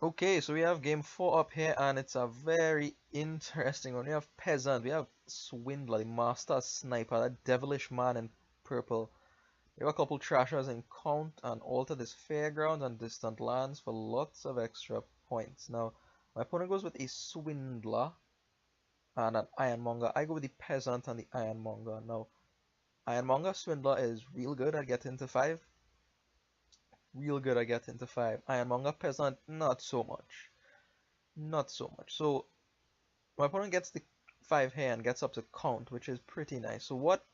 Okay, so we have game 4 up here, and it's a very interesting one. We have Peasant, we have Swindler, the Master Sniper, that devilish man in purple. We have a couple trashers in Count and Alter this Fairgrounds and Distant Lands for lots of extra points. Now, my opponent goes with a Swindler and an Ironmonger. I go with the Peasant and the Ironmonger. Now, Ironmonger Swindler is real good at getting to 5. Real good at getting to 5. Ironmonger Peasant, not so much. Not so much. So my opponent gets the 5 here and gets up to count, which is pretty nice. So what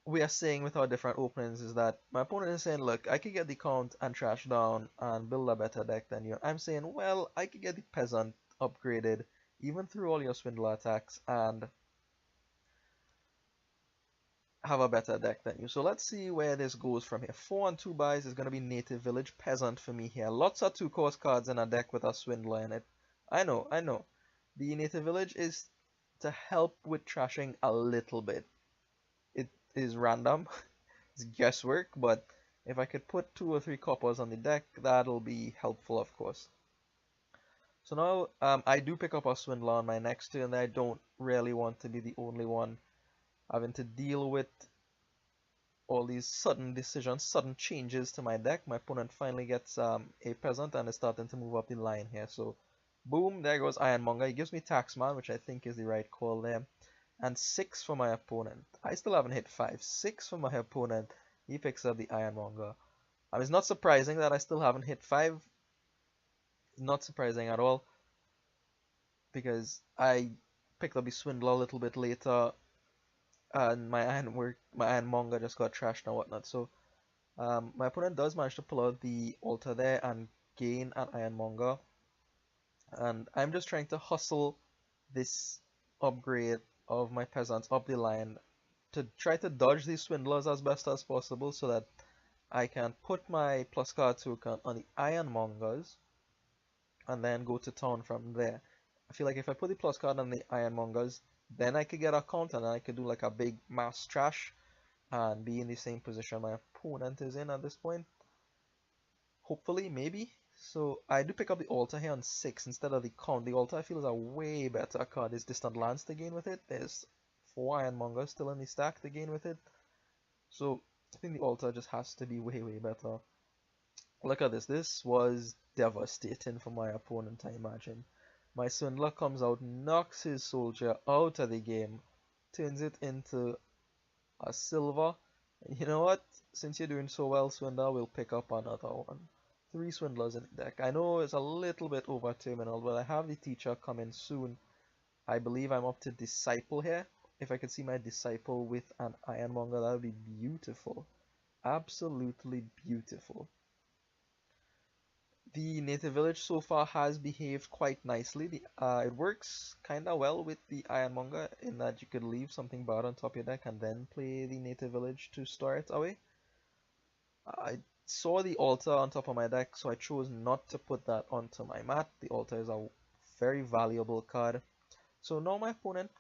we are saying with our different openings is that my opponent is saying, look, I could get the count and trash down and build a better deck than you. I'm saying, well, I could get the peasant upgraded even through all your swindler attacks and have a better deck than you. So let's see where this goes from here. 4 and 2 buys is going to be native village peasant for me here. Lots of 2 cost cards in a deck with a swindler in it. I know, I know. The native village is to help with trashing a little bit. It is random, it's guesswork, but if I could put 2 or 3 coppers on the deck, that'll be helpful, of course. So now I do pick up a swindler on my next turn. I don't really want to be the only one having to deal with all these sudden decisions, sudden changes to my deck. My opponent finally gets a present and is starting to move up the line here. So boom, there goes Ironmonger. He gives me Taxman, which I think is the right call there. And 6 for my opponent. I still haven't hit 5. 6 for my opponent. He picks up the Ironmonger. It's not surprising that I still haven't hit 5. Not surprising at all. Because I picked up the Swindler a little bit later. And my Ironmonger just got trashed and whatnot. So my opponent does manage to pull out the Altar there and gain an Ironmonger. And I'm just trying to hustle this upgrade of my peasants up the line to try to dodge these swindlers as best as possible so that I can put my plus card token on the Ironmongers and then go to town from there. I feel like if I put the plus card on the Ironmongers, then I could get a counter and I could do like a big mass trash and be in the same position my opponent is in at this point. Hopefully, maybe. So I do pick up the altar here on 6 instead of the count. The altar I feel is a way better card. There's distant lands to gain with it. There's 4 Ironmongers still in the stack to gain with it. So I think the altar just has to be way, way better. Look at this. This was devastating for my opponent, I imagine. My Swindler comes out, knocks his soldier out of the game, turns it into a silver. And you know what? Since you're doing so well, Swindler, we'll pick up another one. 3 swindlers in the deck. I know it's a little bit over terminal, but I have the teacher coming soon. I believe I'm up to disciple here. If I could see my disciple with an ironmonger, that would be beautiful. Absolutely beautiful. The native village so far has behaved quite nicely. It works kinda well with the ironmonger in that you could leave something bad on top of your deck and then play the native village to store it away. I saw the altar on top of my deck, so I chose not to put that onto my mat. The altar is a very valuable card. So now my opponent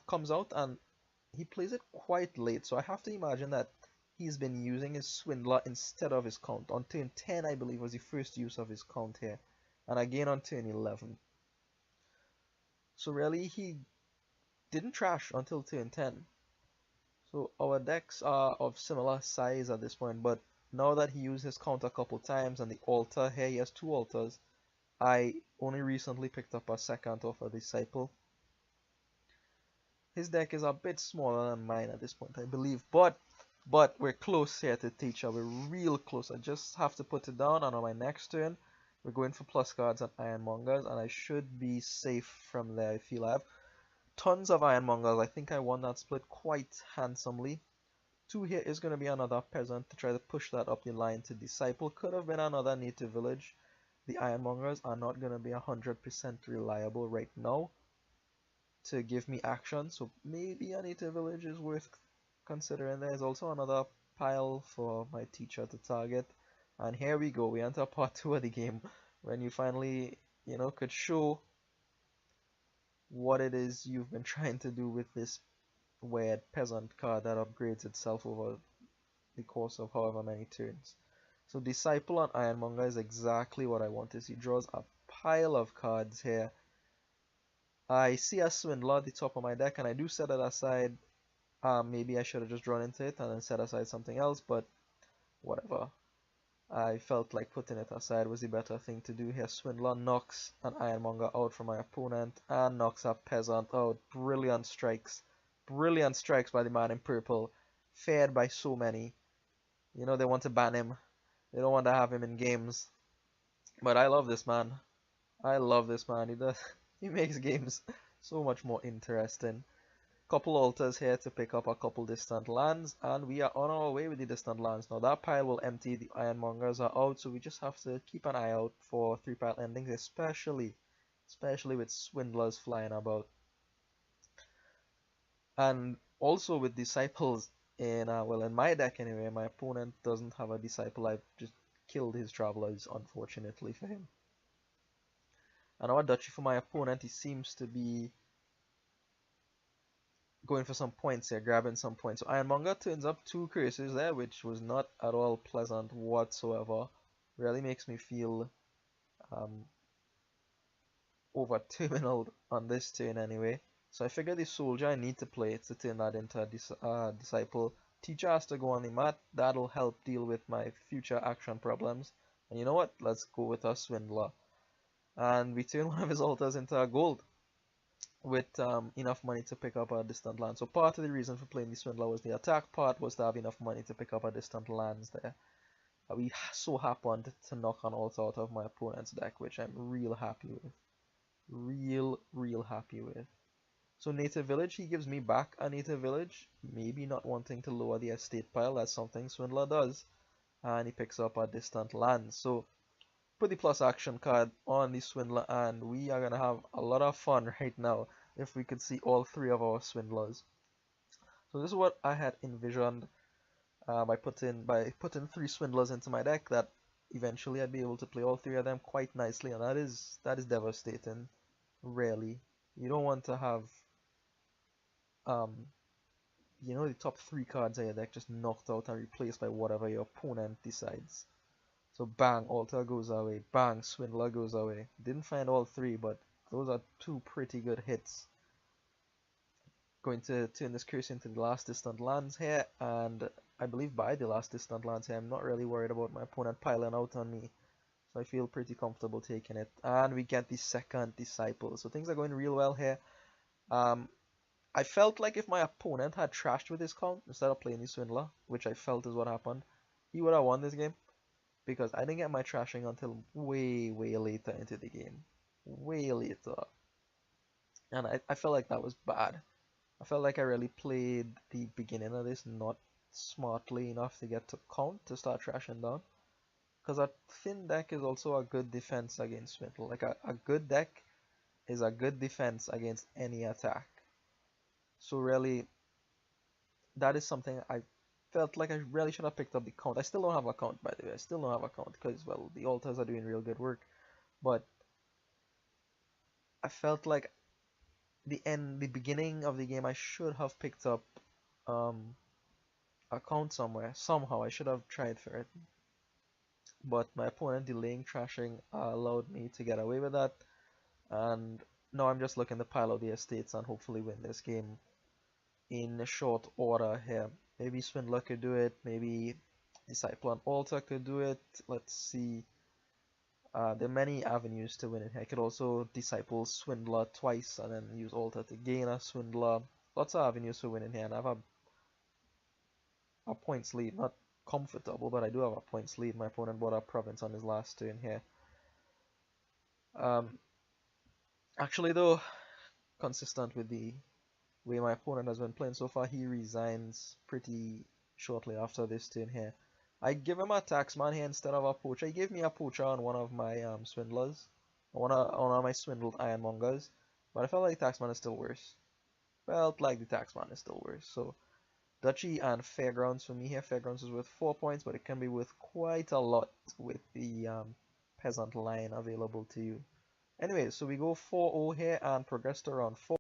comes out and he plays it quite late, so I have to imagine that he's been using his Swindler instead of his count. On turn 10, I believe, was the first use of his count here, and again on turn 11. So really, he didn't trash until turn 10. So our decks are of similar size at this point, but now that he used his count a couple times and the altar here, he has 2 altars. I only recently picked up a second of a disciple. His deck is a bit smaller than mine at this point, I believe, but we're close here to teacher. We're real close. I just have to put it down, and on my next turn, we're going for plus cards and ironmongers, and I should be safe from there. I feel I have tons of ironmongers. I think I won that split quite handsomely. 2 here is going to be another peasant to try to push that up the line to disciple. Could have been another native village. The ironmongers are not going to be 100% reliable right now to give me action, so maybe a native village is worth considering. There's also another pile for my teacher to target, and here we go. We enter part 2 of the game when you finally, could show what it is you've been trying to do with this weird peasant card that upgrades itself over the course of however many turns. So Disciple on Ironmonger is exactly what I want to see. Draws a pile of cards here. I see a Swindler at the top of my deck, and I do set it aside. Maybe I should have just drawn into it and then set aside something else, but whatever. I felt like putting it aside was the better thing to do here. Swindler knocks an Ironmonger out from my opponent and knocks a Peasant out. Brilliant strikes. Brilliant strikes by the man in purple. Feared by so many. You know, they want to ban him. They don't want to have him in games. But I love this man. I love this man. He makes games so much more interesting. Couple altars here to pick up a couple distant lands, and we are on our way with the distant lands. Now that pile will empty, the Ironmongers are out, so we just have to keep an eye out for 3-pile endings, especially with Swindlers flying about. And also with Disciples in, well, in my deck anyway, my opponent doesn't have a Disciple. I've just killed his Travelers, unfortunately for him. And our Duchy for my opponent, he seems to be going for some points here, grabbing some points. So Ironmonger turns up 2 curses there, which was not at all pleasant whatsoever. Really makes me feel over terminal on this turn anyway. So I figure the Soldier I need to play to turn that into a Disciple. Teacher has to go on the mat. That'll help deal with my future action problems. And you know what? Let's go with our Swindler. And we turn one of his altars into a gold with enough money to pick up a distant land. So part of the reason for playing the Swindler was the attack part was to have enough money to pick up a distant lands there. We so happened to knock an altar out of my opponent's deck, which I'm real happy with. Real happy with. So Native Village, he gives me back a Native Village, maybe not wanting to lower the estate pile. That's something Swindler does. And he picks up a distant land. So put the plus action card on the Swindler, and we are gonna have a lot of fun right now if we could see all 3 of our Swindlers. So this is what I had envisioned by putting 3 Swindlers into my deck, that eventually I'd be able to play all 3 of them quite nicely, and that is devastating. Really, you don't want to have you know, the top 3 cards of your deck just knocked out and replaced by whatever your opponent decides. So bang, altar goes away, bang, Swindler goes away. Didn't find all 3, but those are 2 pretty good hits. Going to turn this curse into the last distant lands here, and I believe by the last distant lands here, I'm not really worried about my opponent piling out on me. So I feel pretty comfortable taking it. And we get the second Disciple. So things are going real well here. I felt like if my opponent had trashed with his count instead of playing the Swindler, which I felt is what happened, he would have won this game. Because I didn't get my trashing until way later into the game. Way later. And I felt like that was bad. I felt like I really played the beginning of this not smartly enough to get to count to start trashing down. Because a thin deck is also a good defense against Swindler. Like a good deck is a good defense against any attack. So really, that is something I felt like I really should have picked up the count. I still don't have a count, by the way. I still don't have a count because, well, the altars are doing real good work. But I felt like the beginning of the game, I should have picked up a count somewhere. Somehow, I should have tried for it. But my opponent delaying trashing allowed me to get away with that. And now I'm just looking to pile out the estates and hopefully win this game in short order here. Maybe Swindler could do it, maybe Disciple and Altar could do it. Let's see. There are many avenues to win it here. I could also Disciple Swindler twice and then use Altar to gain a Swindler. Lots of avenues for winning here, and I have a points lead. Not comfortable, but I do have a points lead. My opponent bought a province on his last turn here. Actually though, consistent with the way my opponent has been playing so far, he resigns pretty shortly after this turn here. I give him a taxman here instead of a poacher. He gave me a poacher on one of my swindlers, on one of my swindled ironmongers, but I felt like the taxman is still worse. Felt like the taxman is still worse. So Duchy and Fairgrounds for me here. Fairgrounds is worth 4 points, but it can be worth quite a lot with the peasant line available to you. Anyway, so we go 4-0 here and progress to round 4.